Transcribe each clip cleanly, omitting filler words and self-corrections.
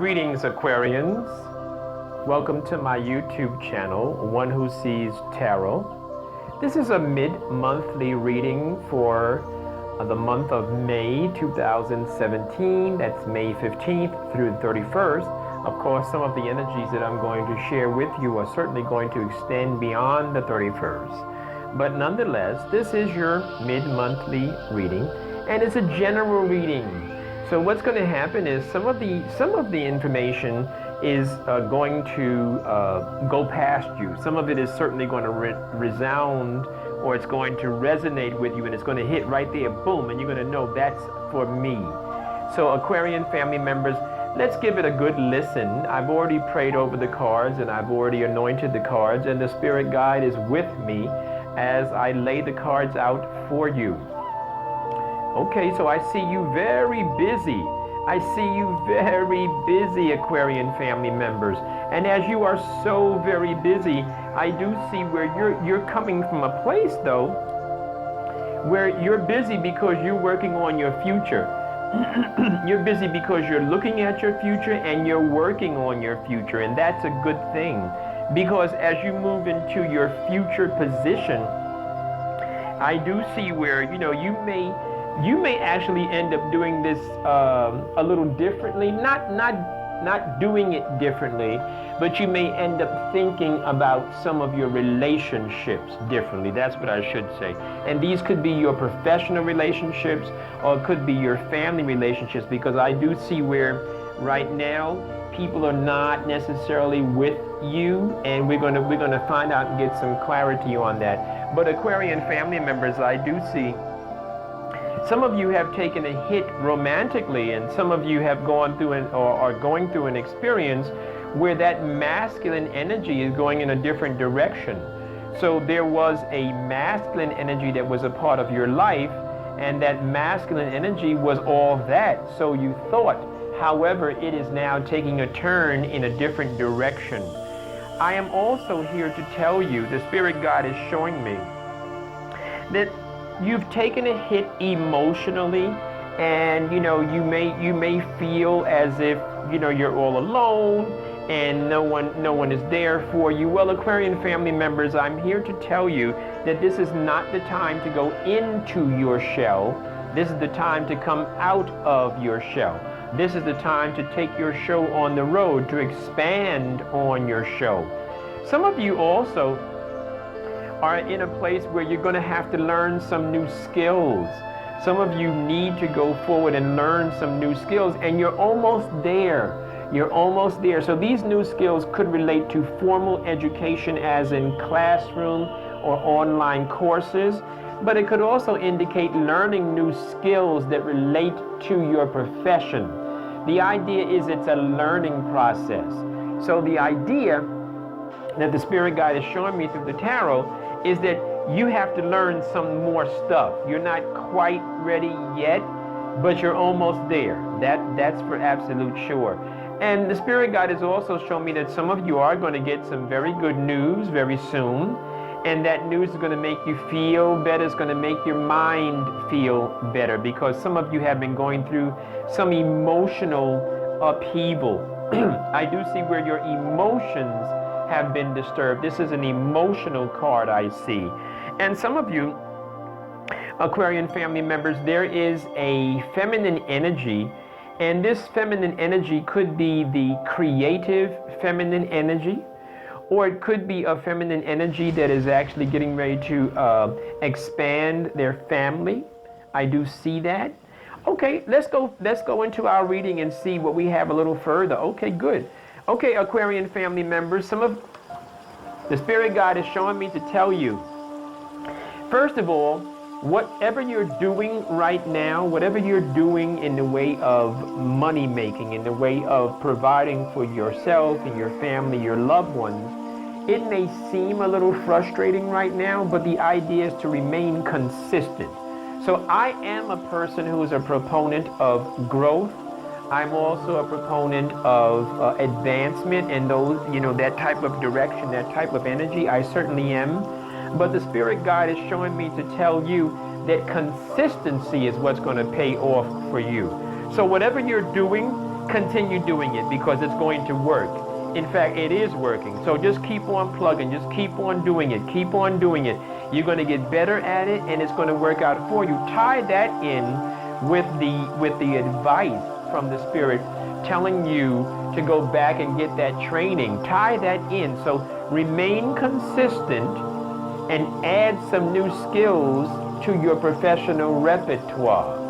Greetings, Aquarians. Welcome to my YouTube channel, One Who Sees Tarot. This is a mid-monthly reading for the month of May 2017. That's May 15th through the 31st. Of course, some of the energies that I'm going to share with you are certainly going to extend beyond the 31st. But nonetheless, this is your mid-monthly reading, and it's a general reading. So what's going to happen is some of the information is going to go past you. Some of it is certainly going to resound, or it's going to resonate with you, and it's going to hit right there, boom, and you're going to know that's for me. So Aquarian family members, let's give it a good listen. I've already prayed over the cards, and I've already anointed the cards, and the spirit guide is with me as I lay the cards out for you. Okay, so I see you very busy. I see you very busy, Aquarian family members. And as you are so very busy, I do see where you're coming from a place, though, where you're busy because you're working on your future. You're busy because you're looking at your future and you're working on your future. And that's a good thing, because as you move into your future position, I do see where, you may actually end up doing this a little differently, not doing it differently, but you may end up thinking about some of your relationships differently. That's what I should say. And these could be your professional relationships, or it could be your family relationships, because I do see where right now people are not necessarily with you, and we're gonna find out and get some clarity on that. But Aquarian family members, I do see some of you have taken a hit romantically, and some of you have gone through or are going through an experience where that masculine energy is going in a different direction. So there was a masculine energy that was a part of your life, and that masculine energy was all that, so you thought. However, it is now taking a turn in a different direction. I am also here to tell you, the spirit guide is showing me that you've taken a hit emotionally, and you may feel as if you're all alone and no one is there for you. Well, Aquarian family members, I'm here to tell you that this is not the time to go into your shell. This is the time to come out of your shell. This is the time to take your show on the road, to expand on your show. Some of you also are in a place where you're going to have to learn some new skills. Some of you need to go forward and learn some new skills, and you're almost there. You're almost there. So these new skills could relate to formal education, as in classroom or online courses, but it could also indicate learning new skills that relate to your profession. The idea is it's a learning process. So the idea that the spirit guide is showing me through the tarot is that you have to learn some more stuff. You're not quite ready yet, but you're almost there. That's for absolute sure. And the spirit guide is also showing me that some of you are going to get some very good news very soon, and that news is going to make you feel better. It's going to make your mind feel better, because some of you have been going through some emotional upheaval. I do see where your emotions have been disturbed. This is an emotional card I see. And some of you, Aquarian family members, there is a feminine energy, and this feminine energy could be the creative feminine energy, or it could be a feminine energy that is actually getting ready to expand their family. I do see that. Okay, let's go into our reading and see what we have a little further. Okay, good. Okay, Aquarian family members, some of the spirit guide is showing me to tell you, first of all, whatever you're doing right now, whatever you're doing in the way of money making, in the way of providing for yourself and your family, your loved ones, it may seem a little frustrating right now, but the idea is to remain consistent. So I am a person who is a proponent of growth. I'm also a proponent of advancement, and those, that type of direction, that type of energy, I certainly am. But the spirit guide is showing me to tell you that consistency is what's going to pay off for you. So whatever you're doing, continue doing it because it's going to work. In fact, it is working. So just keep on plugging, just keep on doing it, keep on doing it. You're going to get better at it, and it's going to work out for you. Tie that in with the advice from the Spirit telling you to go back and get that training. Tie that in. So remain consistent and add some new skills to your professional repertoire.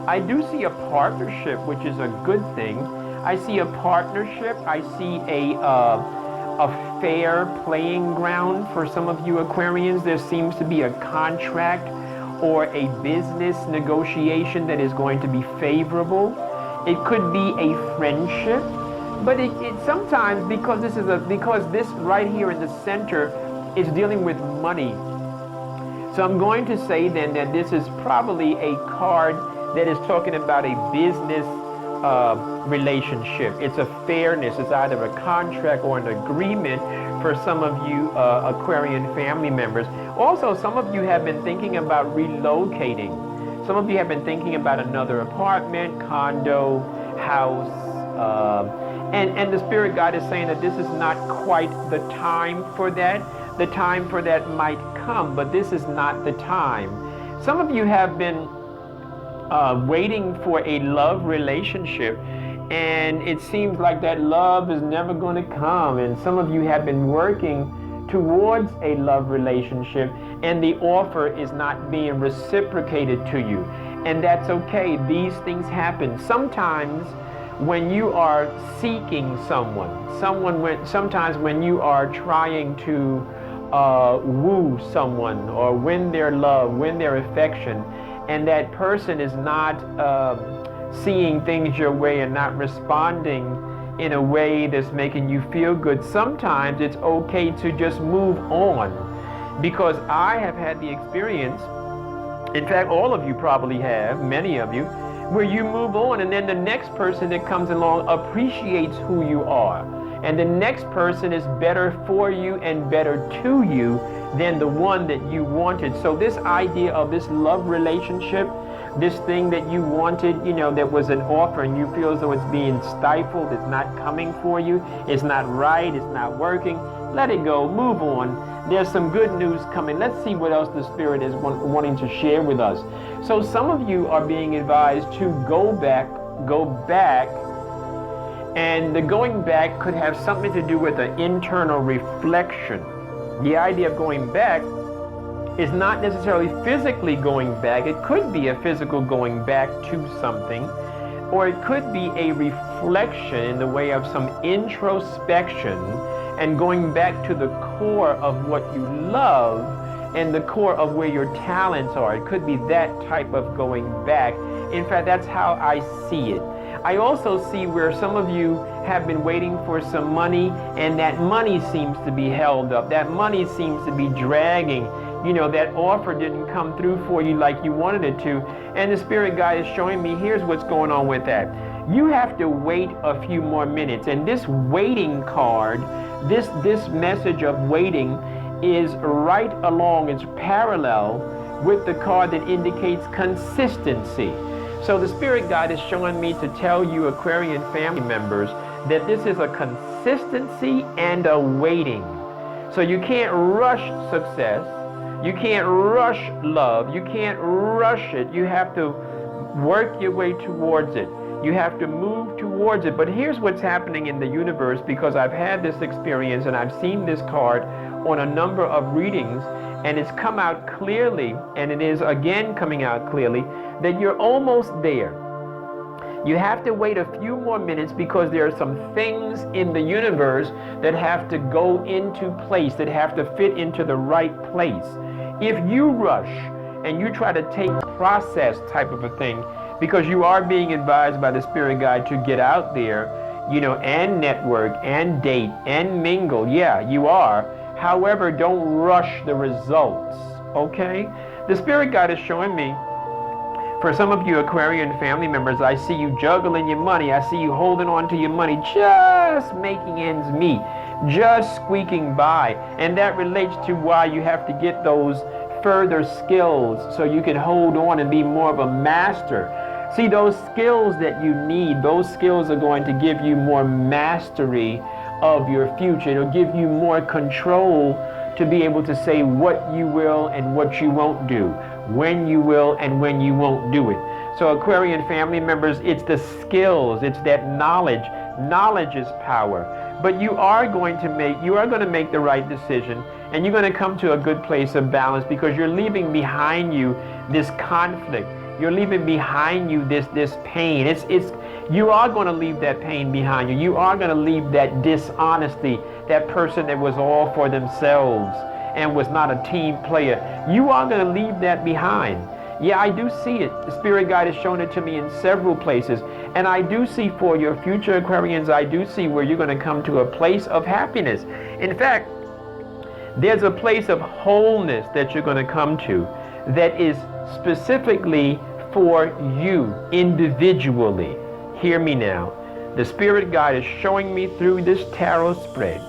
I do see a partnership, which is a good thing. I see a partnership. I see a fair playing ground for some of you Aquarians. There seems to be a contract or a business negotiation that is going to be favorable. It could be a friendship, but it sometimes, because this right here in the center is dealing with money. So I'm going to say then that this is probably a card that is talking about a business relationship. It's a fairness. It's either a contract or an agreement for some of you Aquarian family members. Also, some of you have been thinking about relocating. Some of you have been thinking about another apartment, condo, house, and the Spirit God is saying that this is not quite the time for that. The time for that might come, but this is not the time. Some of you have been waiting for a love relationship, and it seems like that love is never going to come. And some of you have been working towards a love relationship, and the offer is not being reciprocated to you. And that's okay. These things happen. Sometimes when you are seeking sometimes when you are trying to woo someone or win their love, win their affection, and that person is not seeing things your way and not responding in a way that's making you feel good, sometimes it's okay to just move on. Because I have had the experience, in fact, all of you probably have, many of you, where you move on and then the next person that comes along appreciates who you are. And the next person is better for you and better to you than the one that you wanted. So this idea of this love relationship, this thing that you wanted, that was an offer, and you feel as though it's being stifled, it's not coming for you, it's not right, it's not working, let it go, move on. There's some good news coming. Let's see what else the Spirit is wanting to share with us. So some of you are being advised to go back, and the going back could have something to do with an internal reflection. The idea of going back is not necessarily physically going back. It could be a physical going back to something, or it could be a reflection in the way of some introspection and going back to the core of what you love and the core of where your talents are. It could be that type of going back. In fact, that's how I see it. I also see where some of you have been waiting for some money, and that money seems to be held up. That money seems to be dragging. That offer didn't come through for you like you wanted it to. And the Spirit Guide is showing me, here's what's going on with that. You have to wait a few more minutes. And this waiting card, this message of waiting is right along, it's parallel with the card that indicates consistency. So the Spirit Guide is showing me to tell you Aquarian family members that this is a consistency and a waiting. So you can't rush success. You can't rush love. You can't rush it. You have to work your way towards it. You have to move towards it. But here's what's happening in the universe, because I've had this experience and I've seen this card on a number of readings, and it's come out clearly, and it is again coming out clearly, that you're almost there. You have to wait a few more minutes because there are some things in the universe that have to go into place, that have to fit into the right place. If you rush and you try to take process type of a thing, because you are being advised by the Spirit Guide to get out there, and network and date and mingle. Yeah, you are. However, don't rush the results, okay? The Spirit Guide is showing me, for some of you Aquarian family members, I see you juggling your money. I see you holding on to your money, just making ends meet, just squeaking by. And that relates to why you have to get those further skills so you can hold on and be more of a master. See, those skills that you need, those skills are going to give you more mastery of your future. It'll give you more control to be able to say what you will and what you won't do, when you will and when you won't do it. So Aquarian family members, it's the skills, it's that knowledge. Knowledge is power. But you are going to make the right decision, and you're going to come to a good place of balance, because you're leaving behind you this conflict. You're leaving behind you this pain. You are going to leave that pain behind you. You are going to leave that dishonesty, that person that was all for themselves and was not a team player. You are going to leave that behind. Yeah, I do see it. The Spirit Guide has shown it to me in several places. And I do see for your future Aquarians, I do see where you're going to come to a place of happiness. In fact, there's a place of wholeness that you're going to come to that is specifically for you individually. Hear me now. The Spirit Guide is showing me through this tarot spread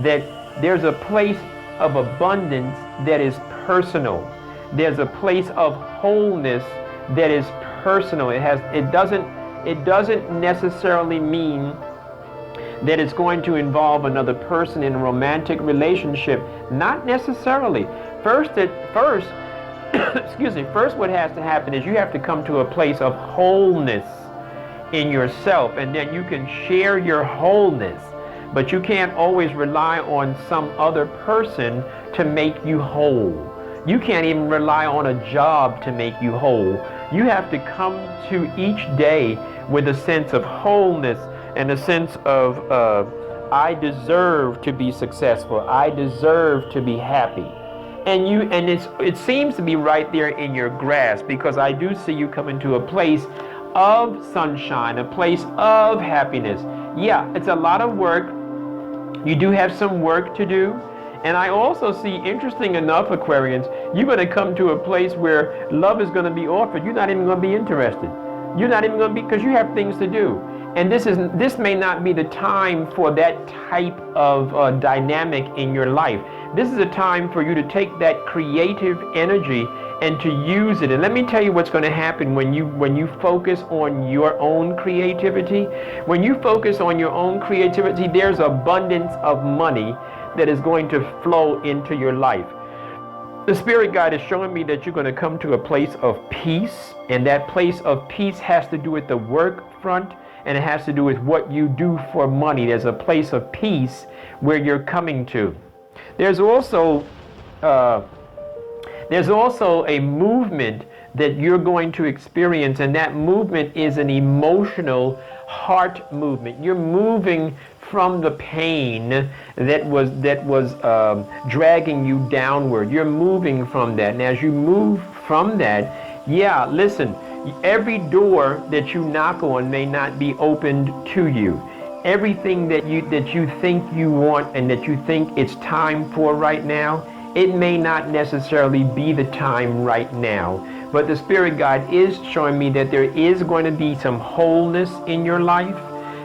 that there's a place of abundance that is personal. There's a place of wholeness that is personal. It doesn't necessarily mean that it's going to involve another person in a romantic relationship. Not necessarily. First, excuse me, first what has to happen is you have to come to a place of wholeness in yourself, and then you can share your wholeness. But you can't always rely on some other person to make you whole. You can't even rely on a job to make you whole. You have to come to each day with a sense of wholeness and a sense of, I deserve to be successful. I deserve to be happy. And it seems to be right there in your grasp, because I do see you coming to a place of sunshine, a place of happiness. Yeah, it's a lot of work. You do have some work to do. And I also see, interesting enough, Aquarians, you're going to come to a place where love is going to be offered. You're not even going to be interested. You're not even going to be, because you have things to do. And this may not be the time for that type of dynamic in your life. This is a time for you to take that creative energy and to use it. And let me tell you what's going to happen when you focus on your own creativity. When you focus on your own creativity, there's abundance of money that is going to flow into your life. The Spirit Guide is showing me that you're going to come to a place of peace, and that place of peace has to do with the work front, and it has to do with what you do for money. There's a place of peace where you're coming to. There's also a movement that you're going to experience, and that movement is an emotional heart movement. You're moving from the pain that was dragging you downward. You're moving from that. And as you move from that, yeah, listen, every door that you knock on may not be opened to you. Everything that you think you want and that you think it's time for right now, it may not necessarily be the time right now. But the Spirit Guide is showing me that there is going to be some wholeness in your life.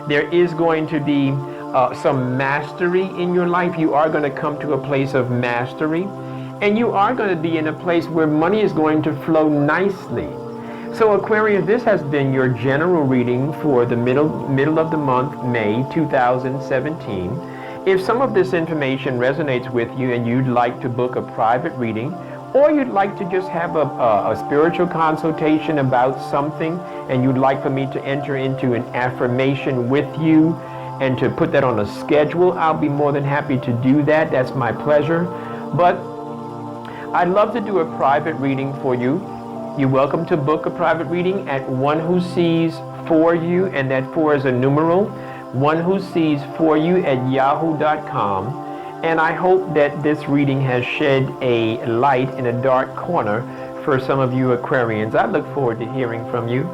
There is going to be some mastery in your life. You are going to come to a place of mastery, and you are going to be in a place where money is going to flow nicely. So Aquarius, this has been your general reading for the middle of the month, May 2017. If some of this information resonates with you and you'd like to book a private reading, or you'd like to just have a spiritual consultation about something, and you'd like for me to enter into an affirmation with you and to put that on a schedule, I'll be more than happy to do that. That's my pleasure. But I'd love to do a private reading for you. You're welcome to book a private reading at One Who Sees For You, and that 4 is a numeral, One Who Sees For You at yahoo.com. And I hope that this reading has shed a light in a dark corner for some of you Aquarians. I look forward to hearing from you.